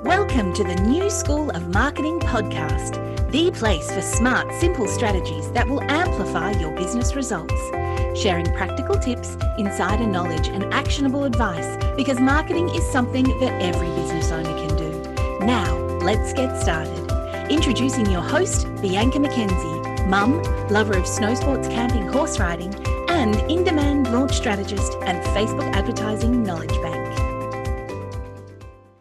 Welcome to the New School of Marketing podcast, the place for smart, simple strategies that will amplify your business results. Sharing practical tips, insider knowledge, and actionable advice because marketing is something that every business owner can do. Now, let's get started. Introducing your host, Bianca McKenzie, mum, lover of snow sports, camping, horse riding, and in-demand launch strategist and Facebook advertising knowledge bank.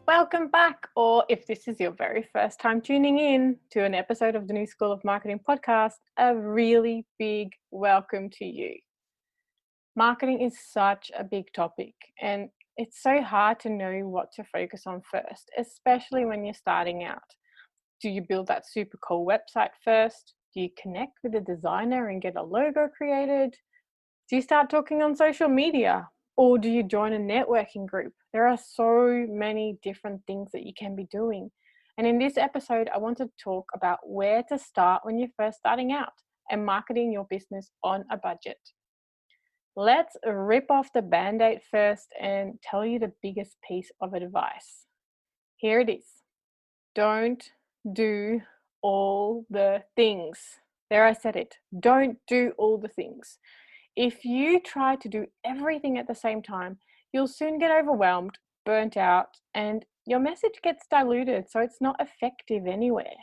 Welcome back, or if this is your very first time tuning in to an episode of the New School of Marketing podcast, a really big welcome to you. Marketing is such a big topic, and it's so hard to know what to focus on first, especially when you're starting out. Do you build that super cool website first? Do you connect with a designer and get a logo created? Do you start talking on social media? Or do you join a networking group? There are so many different things that you can be doing. And in this episode, I want to talk about where to start when you're first starting out and marketing your business on a budget. Let's rip off the Band-Aid first and tell you the biggest piece of advice. Here it is. Don't do all the things. There, I said it. Don't do all the things. If you try to do everything at the same time, you'll soon get overwhelmed, burnt out, and your message gets diluted, so it's not effective anywhere.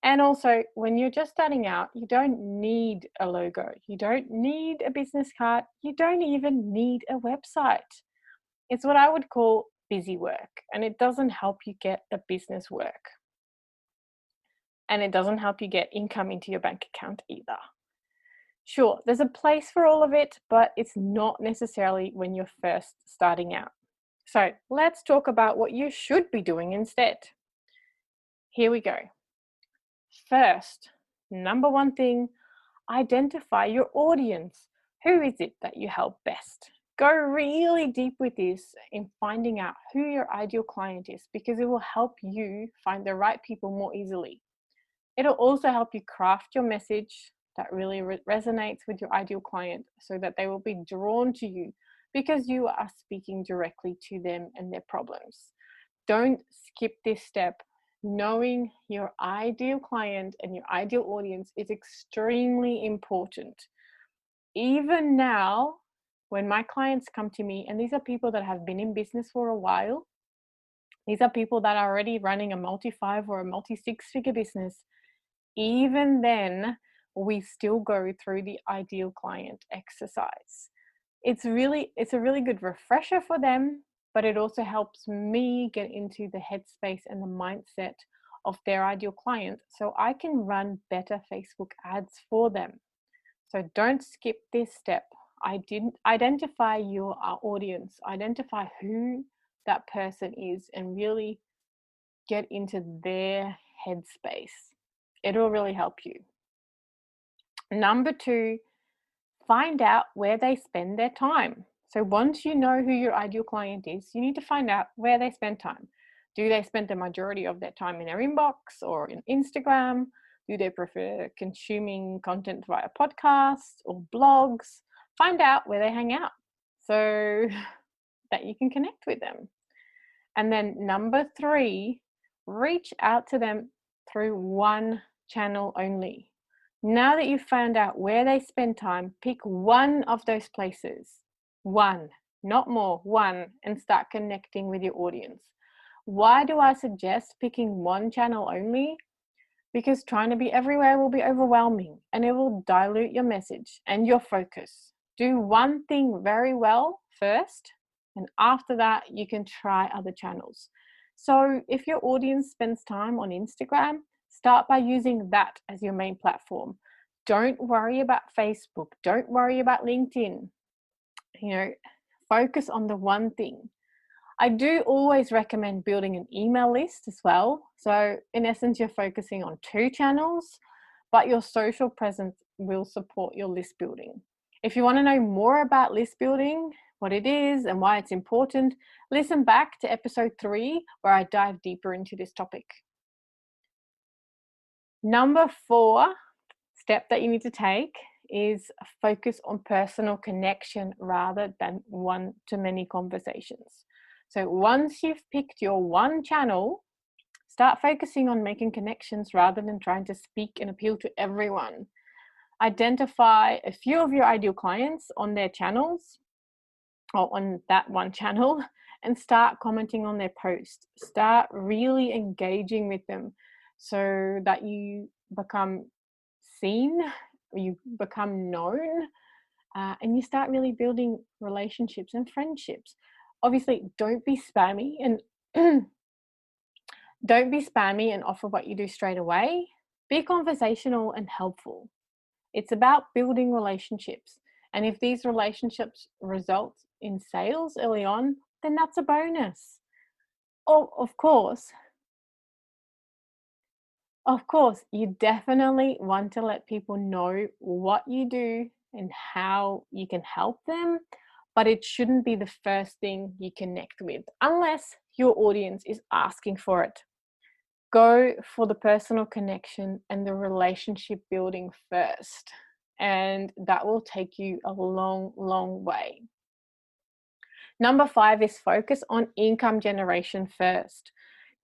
And also, when you're just starting out, you don't need a logo. You don't need a business card. You don't even need a website. It's what I would call busy work, and it doesn't help you get the business work. And it doesn't help you get income into your bank account either. Sure, there's a place for all of it, but it's not necessarily when you're first starting out. So let's talk about what you should be doing instead. Here we go. First, number one thing, identify your audience. Who is it that you help best? Go really deep with this in finding out who your ideal client is, because it will help you find the right people more easily. It'll also help you craft your message that really resonates with your ideal client so that they will be drawn to you because you are speaking directly to them and their problems. Don't skip this step. Knowing your ideal client and your ideal audience is extremely important. Even now, when my clients come to me, and these are people that have been in business for a while, these are people that are already running a multi-5 or a multi-6-figure business, even then, we still go through the ideal client exercise. It's a really good refresher for them, but it also helps me get into the headspace and the mindset of their ideal client so I can run better Facebook ads for them. So don't skip this step. Identify your audience, identify who that person is, and really get into their headspace. It'll really help you. Number 2, find out where they spend their time. So once you know who your ideal client is, you need to find out where they spend time. Do they spend the majority of their time in their inbox or in Instagram? Do they prefer consuming content via podcasts or blogs? Find out where they hang out so that you can connect with them. And then number 3, reach out to them through one channel only. Now that you've found out where they spend time, pick one of those places. One, not more, one, and start connecting with your audience. Why do I suggest picking one channel only? Because trying to be everywhere will be overwhelming and it will dilute your message and your focus. Do one thing very well first, and after that, you can try other channels. So if your audience spends time on Instagram, start by using that as your main platform. Don't worry about Facebook. Don't worry about LinkedIn. Focus on the one thing. I do always recommend building an email list as well. So in essence, you're focusing on 2 channels, but your social presence will support your list building. If you want to know more about list building, what it is and why it's important, listen back to episode 3 where I dive deeper into this topic. Number 4 step that you need to take is focus on personal connection rather than one-to-many conversations. So once you've picked your one channel, Start focusing on making connections rather than trying to speak and appeal to everyone. Identify a few of your ideal clients on their channels or on that one channel and start commenting on their posts. Start really engaging with them so that you become seen, you become known, and you start really building relationships and friendships. Obviously, don't be spammy and offer what you do straight away. Be conversational and helpful. It's about building relationships. And if these relationships result in sales early on, then that's a bonus. Oh, of course, you definitely want to let people know what you do and how you can help them, but it shouldn't be the first thing you connect with unless your audience is asking for it. Go for the personal connection and the relationship building first, and that will take you a long, long way. Number 5 is focus on income generation first.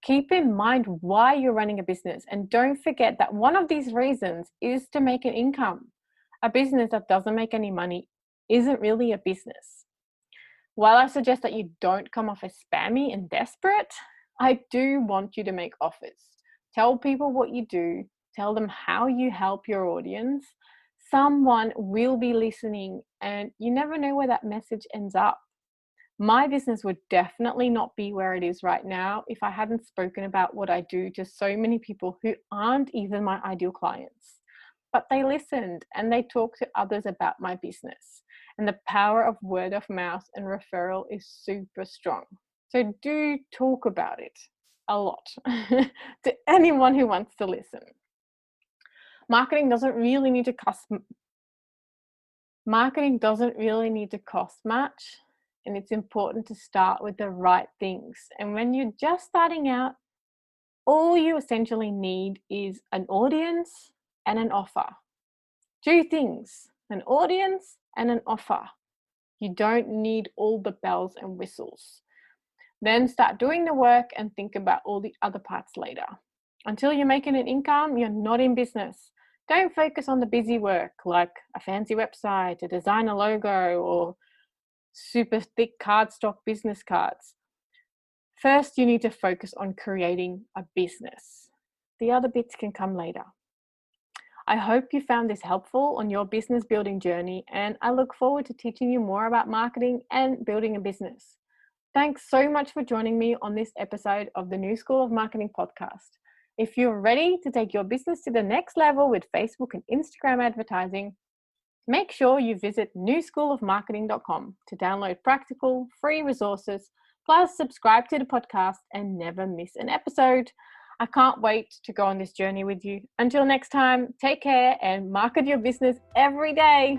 Keep in mind why you're running a business, and don't forget that one of these reasons is to make an income. A business that doesn't make any money isn't really a business. While I suggest that you don't come off as spammy and desperate, I do want you to make offers. Tell people what you do. Tell them how you help your audience. Someone will be listening, and you never know where that message ends up. My business would definitely not be where it is right now if I hadn't spoken about what I do to so many people who aren't even my ideal clients. But they listened and they talked to others about my business. And the power of word of mouth and referral is super strong. So do talk about it a lot to anyone who wants to listen. Marketing doesn't really need to cost much. And it's important to start with the right things. And when you're just starting out, all you essentially need is an audience and an offer. 2 things, an audience and an offer. You don't need all the bells and whistles. Then start doing the work and think about all the other parts later. Until you're making an income, you're not in business. Don't focus on the busy work like a fancy website, a design a logo, or super thick cardstock business cards. First, you need to focus on creating a business. The other bits can come later. I hope you found this helpful on your business building journey, and I look forward to teaching you more about marketing and building a business. Thanks so much for joining me on this episode of the New School of Marketing podcast. If you're ready to take your business to the next level with Facebook and Instagram advertising, make sure you visit newschoolofmarketing.com to download practical, free resources, plus subscribe to the podcast and never miss an episode. I can't wait to go on this journey with you. Until next time, take care and market your business every day.